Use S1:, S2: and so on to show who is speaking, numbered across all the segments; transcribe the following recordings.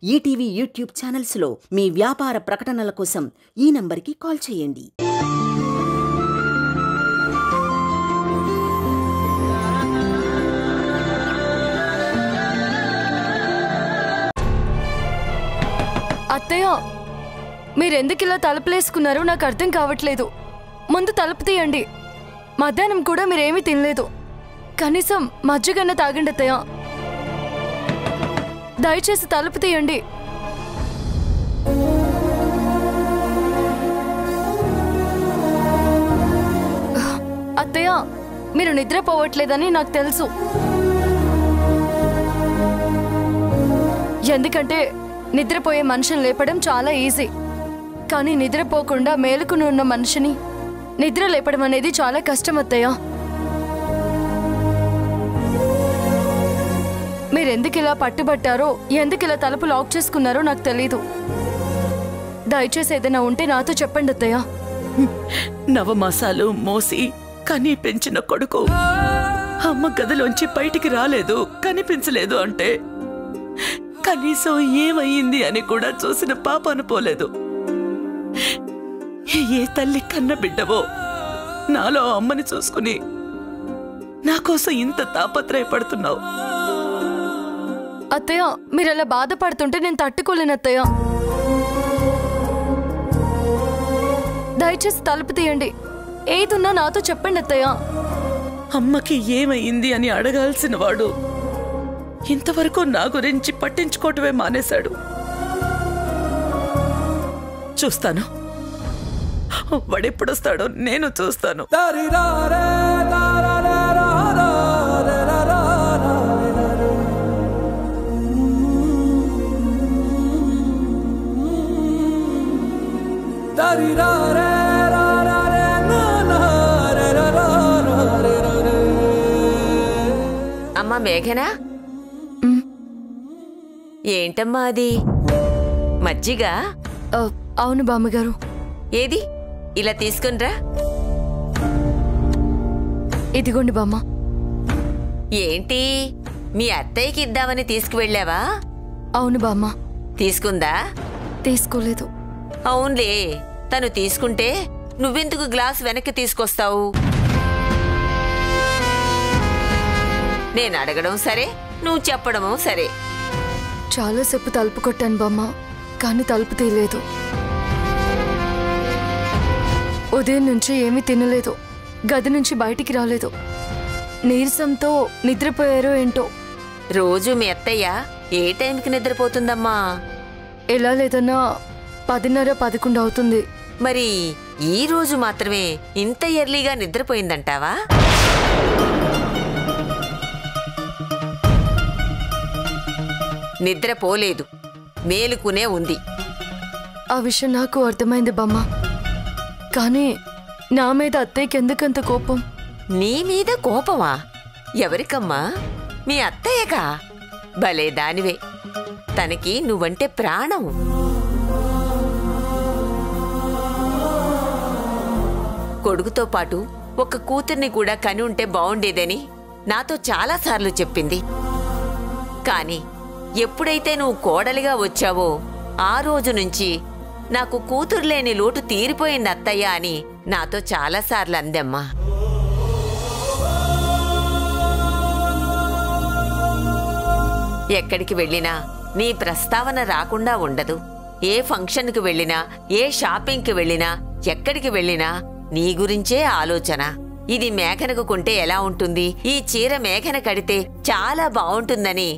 S1: ETV YouTube ఛానల్స్లో మీ వ్యాపార ప్రకటనల కోసం ఈ నంబర్కి కాల్ చేయండి.
S2: అత్తయ్య, మీరెందుకు ఇలా తలుపులేసుకున్నారో నాకు అర్థం కావట్లేదు. ముందు తలుపు తీయండి. మధ్యాహ్నం కూడా మీరేమీ తినలేదు. కనీసం మజ్జిగన్న తాగండి అత్తయ్య. దయచేసి తలుపు తీయండి. అత్తయ్య, మీరు నిద్రపోవట్లేదని నాకు తెలుసు. ఎందుకంటే నిద్రపోయే మనిషిని లేపడం చాలా ఈజీ. కానీ నిద్రపోకుండా మేలుకుని ఉన్న మనిషిని నిద్ర లేపడం అనేది చాలా కష్టం అత్తయ్య. మీరెందుకు ఇలా పట్టుబట్టారో, ఎందుకు ఇలా తలుపు లాక్ చేసుకున్నారో నాకు తెలీదు. దయచేసి ఏదైనా ఉంటే నాతో చెప్పండి అత్తయ్య.
S3: నవమాసాలు మోసి కనీ పెంచిన కొడుకు అమ్మ గదిలోంచి బయటికి రాలేదు, కనిపించలేదు అంటే కనీసం ఏమయ్యింది అని కూడా చూసిన పాప అనుకోలేదు. ఏ తల్లి కన్న బిడ్డవో నాలో అమ్మని చూసుకుని నా కోసం ఇంత తాపత్రయపడుతున్నావు.
S2: అత్తయ్య, మీరలా బాధపడుతుంటే నేను తట్టుకోలేను అత్తయ్య. దయచేసి తలుపు తీయండి. ఏదున్నా నాతో చెప్పండి అత్తయ్య.
S3: అమ్మకి ఏమయ్యింది అని అడగాల్సిన వాడు ఇంతవరకు నా గురించి పట్టించుకోవటమే మానేశాడు. చూస్తాను, వాడెప్పుడొస్తాడో నేను చూస్తాను.
S4: అమ్మా మేఘనా, ఏంటమ్మా అది? మజ్జిగ?
S2: అవును బామ్మగారు.
S4: ఏది ఇలా తీసుకునిరా.
S2: ఇదిగోండి బామ్మ.
S4: ఏంటి, మీ అత్తయ్యకి ఇద్దామని తీసుకువెళ్ళావా?
S2: అవును బామ్మ.
S4: తీసుకుందా?
S2: తీసుకోలేదు.
S4: అవునులే, తను తీసుకుంటే నువ్వెందుకు గ్లాస్ వెనక్కి తీసుకొస్తావు? నేను అడగడం సరే, నువ్వు చెప్పడము సరే.
S2: చాలాసేపు తలుపు కొట్టాను బామ్మ, కానీ తలుపు తీయలేదు. ఉదయం నుంచి ఏమీ తినలేదు, గది నుంచి బయటికి రాలేదు. నీరసంతో నిద్రపోయారో ఏంటో.
S4: రోజు మీ అత్తయ్య ఏ టైంకి నిద్రపోతుందమ్మా?
S2: ఎలా లేదన్నా 10:30-11 అవుతుంది.
S4: మరి ఈ రోజు మాత్రమే ఇంత ఎర్లీగా నిద్రపోయిందంటావా? నిద్రపోలేదు, మేలుకునే ఉంది.
S2: ఆ విషయం నాకు అర్థమైంది బామ్మ. కానీ నా మీద అత్తయ్యకి ఎందుకంత కోపం?
S4: నీ మీద కోపమా? ఎవరికమ్మా? మీ అత్తయ్యకా? భలే దానివే, తనకి నువ్వంటే ప్రాణం. కొడుకుతో పాటు ఒక కూతుర్ని కూడా కని ఉంటే బావుండేదని నాతో చాలాసార్లు చెప్పింది. కాని ఎప్పుడైతే నువ్వు కోడలిగా వచ్చావో ఆ రోజు నుంచి నాకు కూతురు లేని లోటు తీరిపోయింది అత్తయ్య అని నాతో చాలాసార్లు అందమ్మా. ఎక్కడికి వెళ్ళినా నీ ప్రస్తావన రాకుండా ఉండదు. ఏ ఫంక్షన్కి వెళ్ళినా, ఏ షాపింగ్కి వెళ్ళినా, ఎక్కడికి వెళ్ళినా నీ గురించే ఆలోచన. ఇది మేఘనకు కొంటే ఎలా ఉంటుంది, ఈ చీర మేఘన కడితే చాలా బావుంటుందని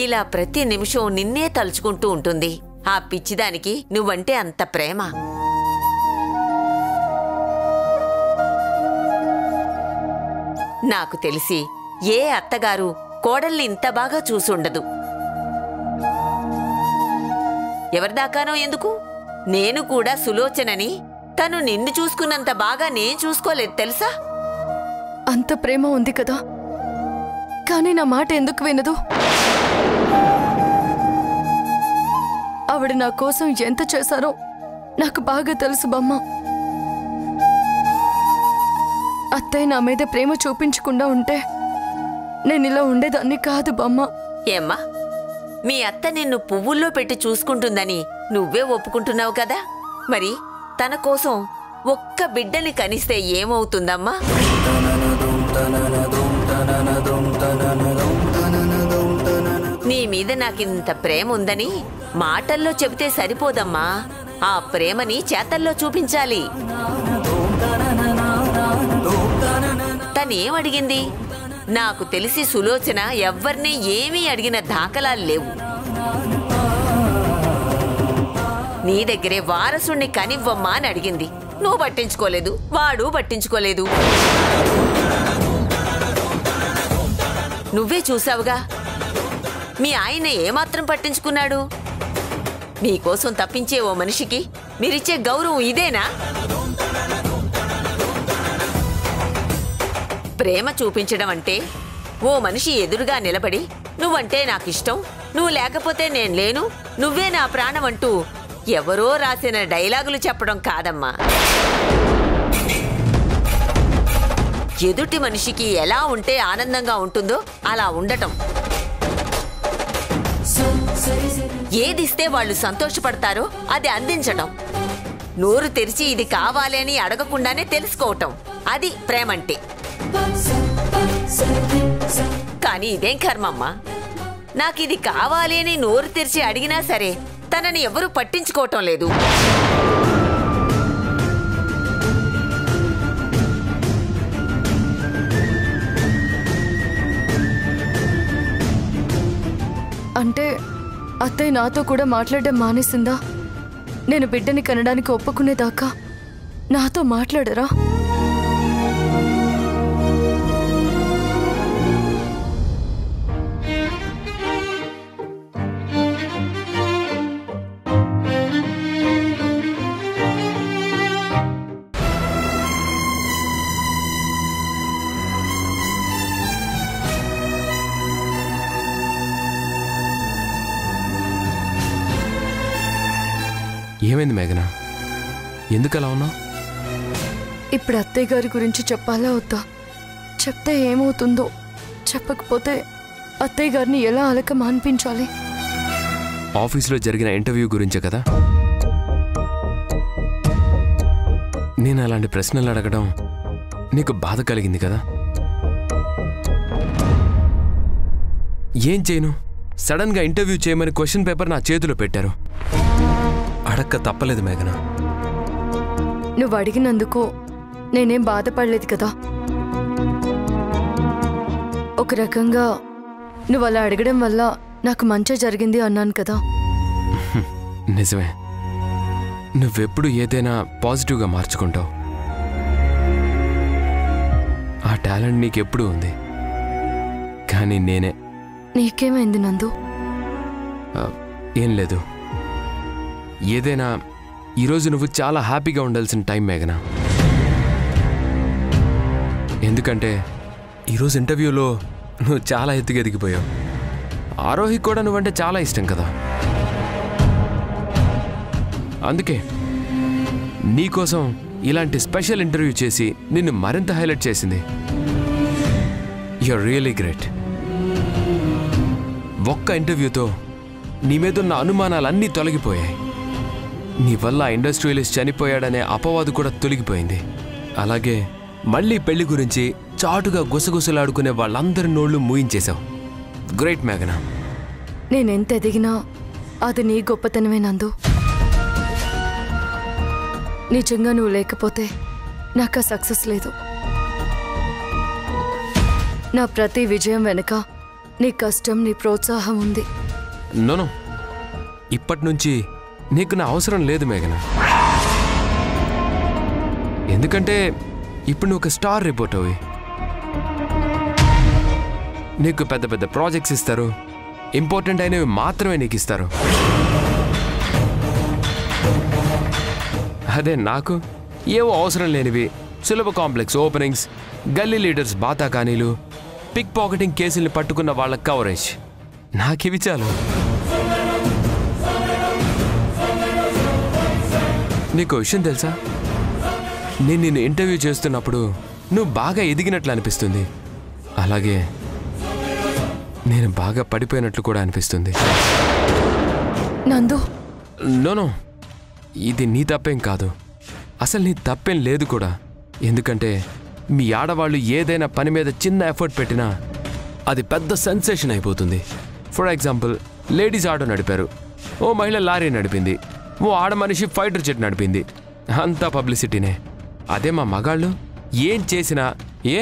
S4: ఇలా ప్రతి నిమిషం నిన్నే తలుచుకుంటూ ఉంటుంది. ఆ పిచ్చిదానికి నువ్వంటే అంత ప్రేమ. నాకు తెలిసి ఏ అత్తగారు కోడల్ని ఇంత బాగా చూసుండదు. ఎవరిదాకానో ఎందుకు, నేను కూడా సులోచనని తను నిన్ను చూసుకున్నంత బాగా నేను చూసుకోలేదు తెలుసా?
S2: అంత ప్రేమ ఉంది కదా, కానీ నా మాట ఎందుకు వినదు? ఆవిడ నా కోసం ఎంత చేశారో నాకు బాగా తెలుసు బామ్మ. అత్తయ్య నా మీద ప్రేమ చూపించకుండా ఉంటే నేను ఇలా ఉండేదాన్ని కాదు బామ్మ.
S4: ఏమ్మా, మీ అత్త నిన్ను పువ్వుల్లో పెట్టి చూసుకుంటుందని నువ్వే ఒప్పుకుంటున్నావు కదా, మరి తన కోసం ఒక్క బిడ్డని కనిస్తే ఏమవుతుందమ్మా? నీ మీద నాకింత ప్రేమ ఉందని మాటల్లో చెబితే సరిపోదమ్మా, ఆ ప్రేమని చేతల్లో చూపించాలి. తనేమడిగింది? నాకు తెలిసి సులోచన ఎవ్వర్నీ ఏమీ అడిగిన దాఖలాలు లేవు. నీ దగ్గరే వారసుణ్ణి కనివ్వమ్మా అని అడిగింది. నువ్వు పట్టించుకోలేదు, వాడు పట్టించుకోలేదు. నువ్వే చూసావుగా, మీ ఆయన ఏమాత్రం పట్టించుకున్నాడు? మీకోసం తప్పించే ఓ మనిషికి మీరిచ్చే గౌరవం ఇదేనా? ప్రేమ చూపించడం అంటే ఓ మనిషి ఎదురుగా నిలబడి నువ్వంటే నాకిష్టం, నువ్వు లేకపోతే నేను లేను, నువ్వే నా ప్రాణం అంటూ ఎవరో రాసిన డైలాగులు చెప్పడం కాదమ్మా. ఎదుటి మనిషికి ఎలా ఉంటే ఆనందంగా ఉంటుందో అలా ఉండటం. ఏదిస్తే వాళ్ళు సంతోషపడతారో అది అందించటం. నోరు తెరిచి ఇది కావాలి అని అడగకుండానే తెలుసుకోవటం, అది ప్రేమంటే. కానీ ఇదేం కర్మమ్మా, నాకిది కావాలి అని నోరు తెరిచి అడిగినా సరే తనని ఎవరూ పట్టించుకోవటం లేదు.
S2: అంటే అత్తయ్య నాతో కూడా మాట్లాడడం మానేసిందా? నేను బిడ్డని కనడానికి ఒప్పుకునేదాకా నాతో మాట్లాడరా?
S5: ఏమైంది మేఘనా, ఎందుకలా ఉన్నావు?
S2: ఇప్పుడు అత్తయ్య గారి గురించి చెప్పాలా వద్దా? చెప్తే ఏమవుతుందో, చెప్పకపోతే అత్తయ్య గారిని ఎలా అలక మాన్పించాలి?
S5: ఆఫీస్లో జరిగిన ఇంటర్వ్యూ గురించే కదా. నేను అలాంటి ప్రశ్నలు అడగడం నీకు బాధ కలిగింది కదా. ఏం చేయను, సడన్గా ఇంటర్వ్యూ చేయమని క్వశ్చన్ పేపర్ నా చేతిలో పెట్టారు. అడక్క తప్పలేదు మేఘనా.
S2: నువ్వు అడిగినందుకు నేనేం బాధపడలేదు కదా. ఒక రకంగా నువ్వు అలా అడగడం వల్ల నాకు మంచి జరిగింది అన్నాను కదా.
S5: నిజమే, నువ్వెప్పుడు ఏదైనా పాజిటివ్గా మార్చుకుంటావు. ఆ టాలెంట్ నీకెప్పుడూ ఉంది. కానీ నేనే.
S2: నీకేమైంది నందు?
S5: ఏం లేదు. ఏదైనా ఈరోజు నువ్వు చాలా హ్యాపీగా ఉండాల్సిన టైం మేఘనా. ఎందుకంటే ఈరోజు ఇంటర్వ్యూలో నువ్వు చాలా ఎదిగిపోయావు. ఆరోహి కూడా నువ్వంటే చాలా ఇష్టం కదా. అందుకే నీకోసం ఇలాంటి స్పెషల్ ఇంటర్వ్యూ చేసి నిన్ను మరింత హైలైట్ చేసింది. You are really great. ఒక్క ఇంటర్వ్యూతో నీ మీదున్న అనుమానాలన్నీ తొలగిపోయాయి. నీ వల్ల ఇండస్ట్రియలిస్ట్ చనిపోయాడనే అపవాదు కూడా తొలగిపోయింది. అలాగే మళ్ళీ పెళ్లి గురించి చాటుగా గుసగుసలాడుకునే వాళ్ళందరి నోళ్లు మూయించేశావు. గ్రేట్ మేఘనా.
S2: నేనెంత ఎదిగినా అది నీ గొప్పతనమే నందు. నిజంగా నువ్వు లేకపోతే నాకు ఆ సక్సెస్ లేదు. నా ప్రతి విజయం వెనుక నీ కష్టం, నీ ప్రోత్సాహం ఉంది.
S5: నోనో, ఇప్పటి నుంచి నీకు నా అవసరం లేదు మేఘనా. ఎందుకంటే ఇప్పుడు నువ్వు ఒక స్టార్ రిపోర్టర్వి. నీకు పెద్ద పెద్ద ప్రాజెక్ట్స్ ఇస్తారు, ఇంపార్టెంట్ అయినవి మాత్రమే నీకు ఇస్తారు. అదే నాకు ఏవో అవసరం లేనివి, సులభ కాంప్లెక్స్ ఓపెనింగ్స్, గల్లీ లీడర్స్ బాతాకానీలు, పిక్ పాకెటింగ్ కేసుల్ని పట్టుకున్న వాళ్ళ కవరేజ్, నాకివి చాలు. నీకు విషయం తెలుసా, నేను నిన్ను ఇంటర్వ్యూ చేస్తున్నప్పుడు నువ్వు బాగా ఎదిగినట్లు అనిపిస్తుంది. అలాగే నేను బాగా పడిపోయినట్లు కూడా అనిపిస్తుంది.
S2: నందు,
S5: నోనో, ఇది నీ తప్పేం కాదు. అసలు నీ తప్పేం లేదు కూడా. ఎందుకంటే మీ ఆడవాళ్ళు ఏదైనా పని మీద చిన్న ఎఫర్ట్ పెట్టినా అది పెద్ద సెన్సేషన్ అయిపోతుంది. ఫర్ ఎగ్జాంపుల్, లేడీస్ ఆటో నడిపారు, ఓ మహిళ లారీ నడిపింది, ఓ ఆడ మనిషి ఫైటర్ జెట్ నడిపింది, అంతా పబ్లిసిటీనే. అదే మా మగాళ్ళు ఏం చేసినా ఏ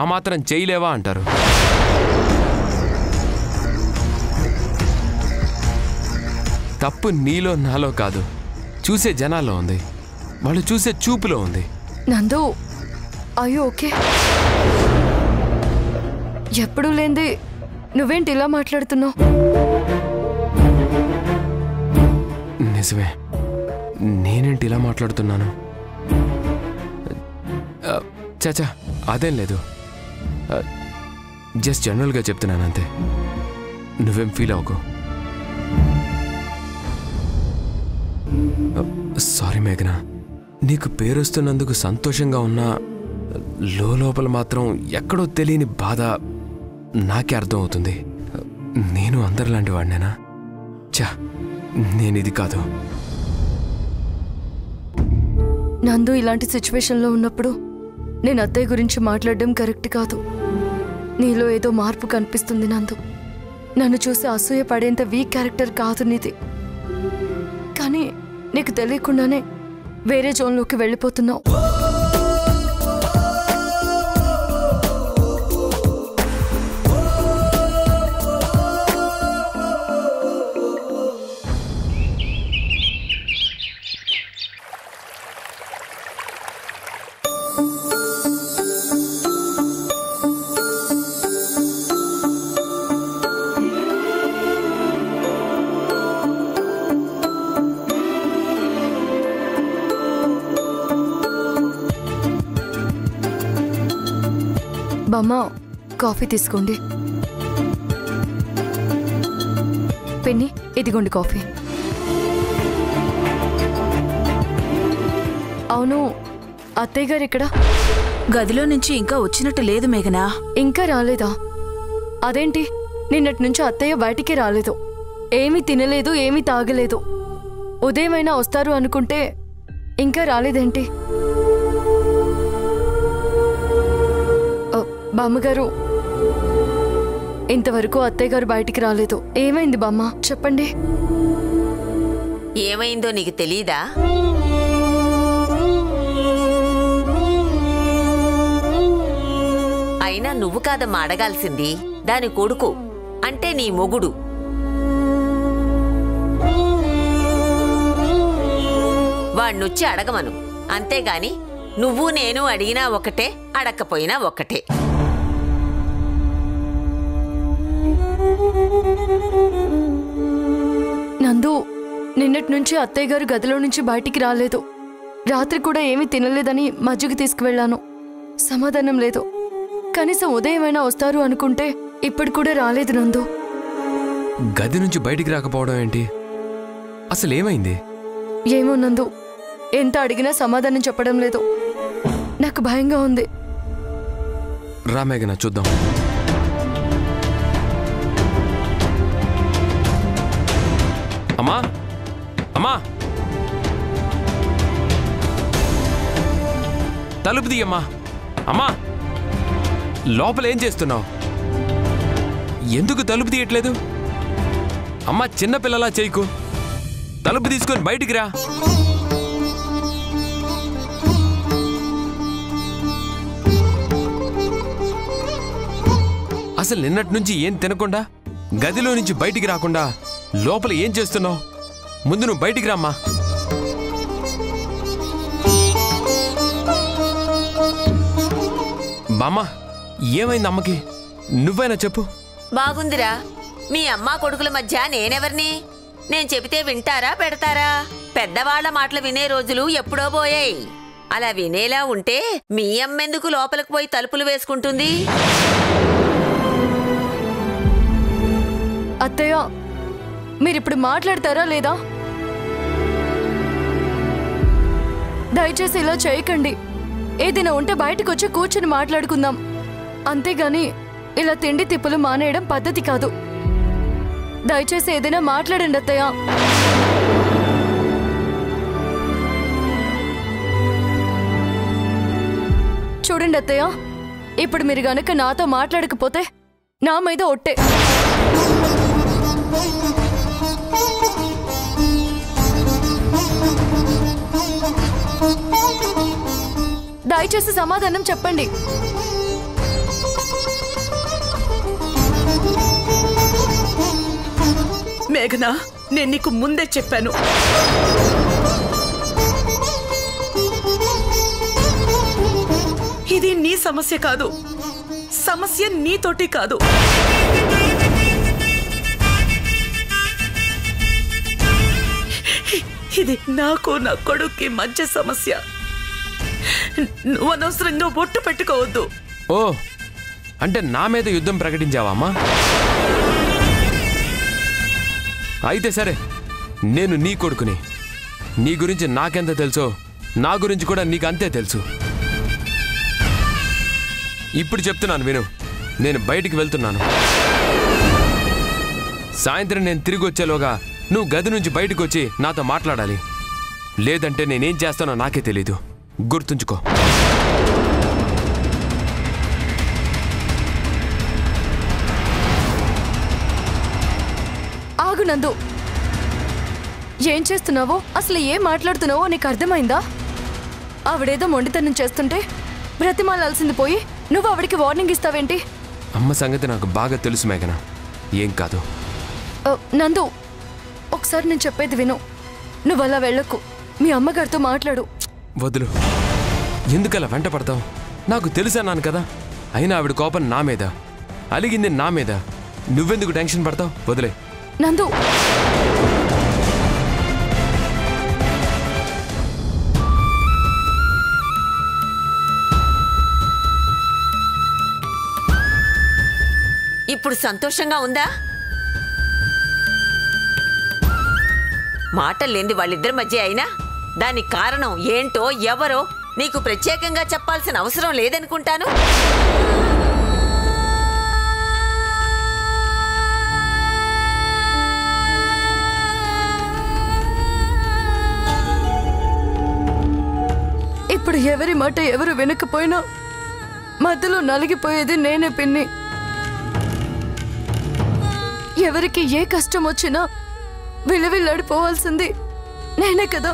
S5: ఆ మాత్రం చేయలేవా అంటారు. తప్పు నీలో నాలో కాదు, చూసే జనాల్లో ఉంది, వాళ్ళు చూసే చూపులో ఉంది.
S2: నందు, అయ్యో ఓకే. ఎప్పుడూ లేంది నువ్వేంటి ఇలా మాట్లాడుతున్నావు?
S5: నిజమే, నేనేంటి ఇలా మాట్లాడుతున్నాను? చాచా, అదేం లేదు, జస్ట్ జనరల్గా చెప్తున్నాను అంతే. నువ్వేం ఫీల్ అవ్వకు. సారీ మేఘన, నీకు పేరొస్తున్నందుకు సంతోషంగా ఉన్నా లోపల మాత్రం ఎక్కడో తెలియని బాధ నాకే అర్థమవుతుంది. నేను అందరిలాంటి వాడినేనా? చా, నేనిది కాదు.
S2: నందు, ఇలాంటి సిచ్యువేషన్లో ఉన్నప్పుడు నేను అత్తయ్య గురించి మాట్లాడడం కరెక్ట్ కాదు. నీలో ఏదో మార్పు కనిపిస్తుంది నందు. నన్ను చూసి అసూయ పడేంత వీక్ క్యారెక్టర్ కాదు నీది. కానీ నీకు తెలియకుండానే వేరే జోన్లోకి వెళ్ళిపోతున్నావు. బామ్మ, కాఫీ తీసుకోండి. పిన్ని, ఇదిగోండి కాఫీ. అవును, అత్తయ్య గారు ఇక్కడ?
S6: గదిలో నుంచి ఇంకా వచ్చినట్టు లేదు మేఘనా.
S2: ఇంకా రాలేదా? అదేంటి, నిన్నటి నుంచి అత్తయ్య బయటికి రాలేదు, ఏమీ తినలేదు, ఏమీ తాగలేదు. ఉదయమైనా వస్తారు అనుకుంటే ఇంకా రాలేదేంటి? బామ్మగారు, ఇంతవరకు అత్తయ్య గారు బయటికి రాలేదు. ఏమైంది బామ్మ, చెప్పండి.
S4: ఏమైందో నీకు తెలీదా? అయినా నువ్వు కాదమ్మా అడగాల్సింది, దాని కొడుకు అంటే నీ మొగుడు. వాణ్ణొచ్చి అడగమను, అంతేగాని నువ్వు నేను అడిగినా ఒకటే, అడక్కపోయినా ఒకటే.
S2: నందు, నిన్నటి నుంచి అత్తయ్య గారు గదిలో నుంచి బయటికి రాలేదు. రాత్రి కూడా ఏమీ తినలేదని మజ్జిగ తీసుకువెళ్ళాను, సమాధానం లేదు. కనీసం ఉదయమైనా వస్తారు అనుకుంటే ఇప్పుడు కూడా రాలేదు నందు.
S5: గది నుంచి బయటికి రాకపోవడం ఏంటి? అసలు ఏమైంది?
S2: ఏమో నందు, ఎంత అడిగినా సమాధానం చెప్పడం లేదు. నాకు భయంగా ఉంది.
S5: రా మేఘన, చూద్దాం. అమ్మా, అమ్మా, తలుపు తీయమ్మా. అమ్మా, లోపల ఏం చేస్తున్నావు? ఎందుకు తలుపు తీయట్లేదు? అమ్మా, చిన్నపిల్లలా చేయకు, తలుపు తీసుకొని బయటికి రా. అసలు నిన్నటి నుంచి ఏం తినకుండా, గదిలో నుంచి బయటికి రాకుండా లోపల ఏం చేస్తున్నావు? ముందు నువ్వు బయటికి రామ్మా. బామ్మ, ఏమైంది అమ్మకి? నువ్వైనా చెప్పు.
S4: బాగుందిరా, మీ అమ్మా కొడుకుల మధ్య నేనెవర్ని? నేను చెబితే వింటారా పెడతారా? పెద్దవాళ్ల మాటలు వినే రోజులు ఎప్పుడో పోయాయి. అలా వినేలా ఉంటే మీ అమ్మెందుకు లోపలికి పోయి తలుపులు వేసుకుంటుంది?
S2: అత్తయ్య, మీరిప్పుడు మాట్లాడతారా లేదా? దయచేసి ఇలా చేయకండి. ఏదైనా ఉంటే బయటకు వచ్చి కూర్చొని మాట్లాడుకుందాం, అంతేగాని ఇలా తిండి తిప్పులు మానేయడం పద్ధతి కాదు. దయచేసి ఏదైనా మాట్లాడండి అత్తయ్య. చూడండి అత్తయ్య, ఇప్పుడు మీరు గనక నాతో మాట్లాడకపోతే నా మీద ఒట్టే. దయచేసి సమాధానం చెప్పండి.
S3: మేఘనా, నేను నీకు ముందే చెప్పాను, ఇది నీ సమస్య కాదు, సమస్య నీతోటి కాదు. ఇది నాకు నా కొడుక్కి మధ్య సమస్య. నువ్వు అనవసరంగా బొట్టు పెట్టుకోవద్దు.
S5: ఓ, అంటే నా మీద యుద్ధం ప్రకటించావా? అయితే సరే, నేను నీ కొడుకుని. నీ గురించి నాకెంత తెలుసో నా గురించి కూడా నీకు అంతే తెలుసు. ఇప్పుడు చెప్తున్నాను విను. నేను బయటికి వెళ్తున్నాను. సాయంత్రం నేను తిరిగి వచ్చేలోగా నువ్వు గది నుంచి బయటకు వచ్చి నాతో మాట్లాడాలి. లేదంటే నేనేం చేస్తానో నాకే తెలీదు. గుర్తుంచుకో.
S2: ఆగు నందు, ఏం చేస్తున్నావో, అసలు ఏం మాట్లాడుతున్నావో నీకు అర్థమైందా? ఆవిడేదో మొండితనం చేస్తుంటే బ్రతిమాలాల్సింది పోయి నువ్వు ఆవిడికి వార్నింగ్ ఇస్తావేంటి?
S5: అమ్మ సంగతి నాకు బాగా తెలుసు మేఘనా, ఏం కాదు.
S2: నందు, ఒకసారి నేను చెప్పేది విను. నువ్వు అలా వెళ్ళకు, మీ అమ్మగారితో మాట్లాడు.
S5: వదులు, ఎందుకలా వెంట పడతావు? నాకు తెలుసన్నాను కదా. అయినా ఆవిడ కోపం నా మీద, అలిగింది నా మీద. నువ్వెందుకు టెన్షన్ పడతావు? వదిలే.
S2: నందు,
S4: ఇప్పుడు సంతోషంగా ఉందా? మాటలేంది వాళ్ళిద్దరి మధ్య అయినా దానికి కారణం ఏంటో ఎవరో నీకు ప్రత్యేకంగా చెప్పాల్సిన అవసరం లేదనుకుంటాను.
S2: ఇప్పుడు ఎవరి మాట ఎవరు వినకపోయినా మధ్యలో నలిగిపోయేది నేనే పిన్ని. ఎవరికి ఏ కష్టం వచ్చినా విలువిల్లాడిపోవాల్సింది నేనే కదా.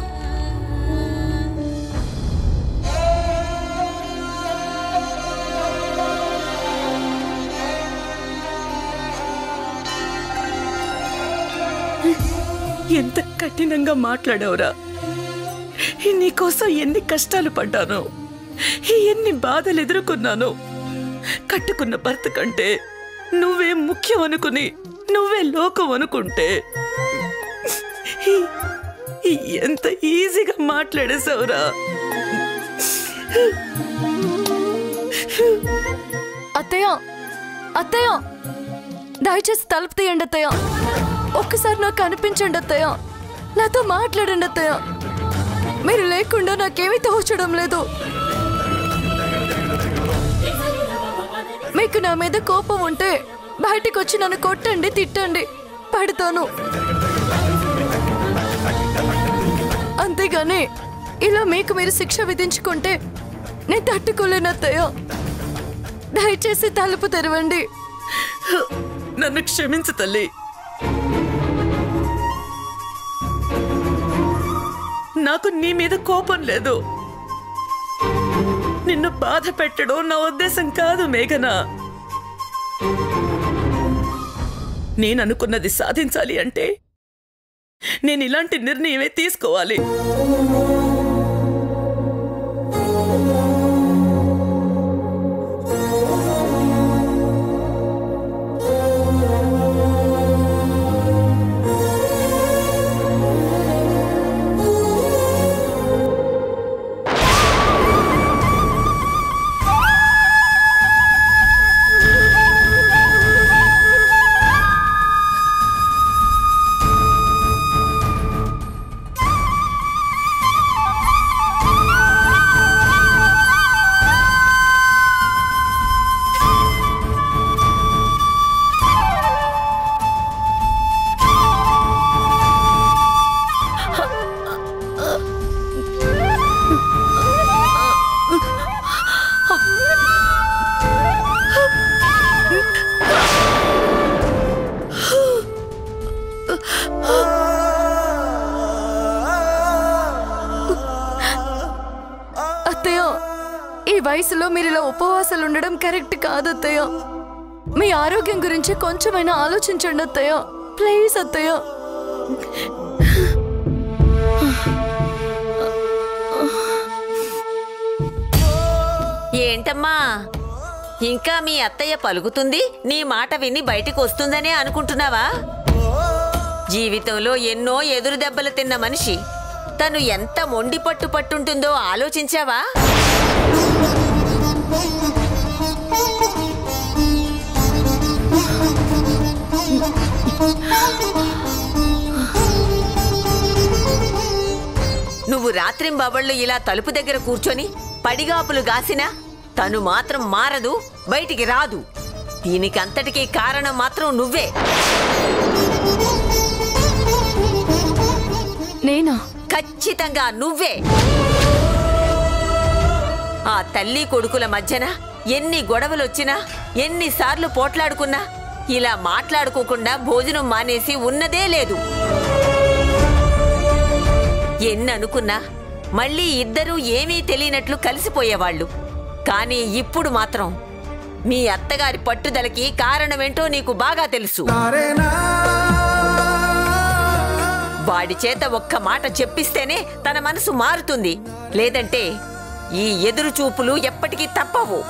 S3: ఎంత కఠినంగా మాట్లాడవురా. నీకోసం ఎన్ని కష్టాలు పడ్డాను, ఎన్ని బాధలు ఎదుర్కొన్నాను. కట్టుకున్న భర్త కంటే నువ్వే ముఖ్యం అనుకుని, నువ్వే లోకం అనుకుంటే ఎంత ఈజీగా మాట్లాడేశావురా.
S2: అత్తయ్య, అత్తయ్య, దయచేసి తలుపు తీయండి అత్తయ్య. ఒక్కసారి నాకు కనిపించండి అత్తయ్య. నాతో మాట్లాడండి అత్తయ్య. మీరు లేకుండా నాకేమీ తోచడం లేదు. మీకు నా మీద కోపం ఉంటే బయటికి వచ్చి నన్ను కొట్టండి, తిట్టండి, పడతాను. అంతేగాని ఇలా మీకు మీరు శిక్ష విధించుకుంటే నేను తట్టుకోలేను అత్తయ్య. దయచేసి తలుపు తెరవండి.
S3: నన్ను క్షమించు తల్లి. నాకు నీ మీద కోపం లేదు. నిన్ను బాధ పెట్టడం నా ఉద్దేశం కాదు మేఘనా. నేను అనుకున్నది సాధించాలి అంటే నేను ఇలాంటి నిర్ణయమే తీసుకోవాలి.
S2: వయసులో మీరు ఇలా ఉపవాసాలు ఉండడం కరెక్ట్ కాదు అత్తయ్య. మీ ఆరోగ్యం గురించి కొంచెమైనా ఆలోచించండి అత్తయ్య. ప్లీజ్ అత్తయ్య.
S4: ఏంటమ్మా ఇంకా మీ అత్తయ్య పలుకుతుంది, నీ మాట విని బయటికి వస్తుందనే అనుకుంటున్నావా? జీవితంలో ఎన్నో ఎదురు దెబ్బలు తిన్న మనిషి తను ఎంత మొండి పట్టుంటుందో ఆలోచించావా? నువ్వు రాత్రింబవళ్ళు ఇలా తలుపు దగ్గర కూర్చొని పడిగాపులు గాసినా తను మాత్రం మారదు, బయటికి రాదు. దీనికంతటికీ కారణం మాత్రం నువ్వే.
S2: నేనా?
S4: ఖచ్చితంగా నువ్వే. ఆ తల్లి కొడుకుల మధ్యన ఎన్ని గొడవలొచ్చినా, ఎన్నిసార్లు పోట్లాడుకున్నా ఇలా మాట్లాడుకోకుండా భోజనం మానేసి ఉన్నదే లేదు. ఎన్ననుకున్నా మళ్ళీ ఇద్దరూ ఏమీ తెలియనట్లు కలిసిపోయేవాళ్లు. కానీ ఇప్పుడు మాత్రం మీ అత్తగారి పట్టుదలకి కారణమేంటో నీకు బాగా తెలుసు. వాడి చేత ఒక్క మాట చెప్పిస్తేనే తన మనసు మారుతుంది, లేదంటే ఈ ఎదురు చూపులు ఎప్పటికీ తప్పవు.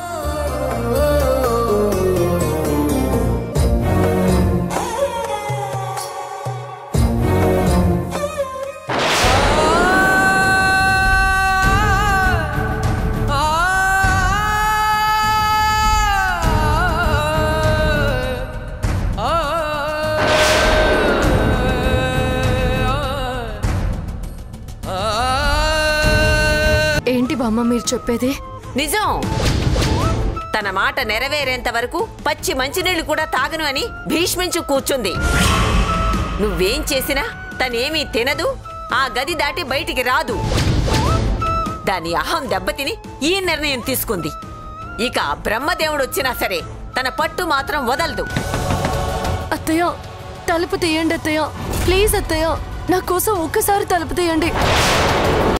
S2: ఏంటి బామ్మ మీరు చెప్పేది?
S4: నిజం. తన మాట నెరవేరేంత వరకు పచ్చి మంచినీళ్లు కూడా తాగను అని భీష్మించు కూర్చుంది. నువ్వేం చేసినా తనేమీ తినదు, ఆ గది దాటి బయటికి రాదు. దాని అహం దెబ్బతిని ఈ నిర్ణయం తీసుకుంది. ఇక బ్రహ్మదేవుడొచ్చినా సరే తన పట్టు మాత్రం వదలదు.
S2: అత్తయ్య తలుపు తీయండి అత్తయ్య, ప్లీజ్ అత్తయ్య, నా కోసం ఒక్కసారి తలుపు తీయండి.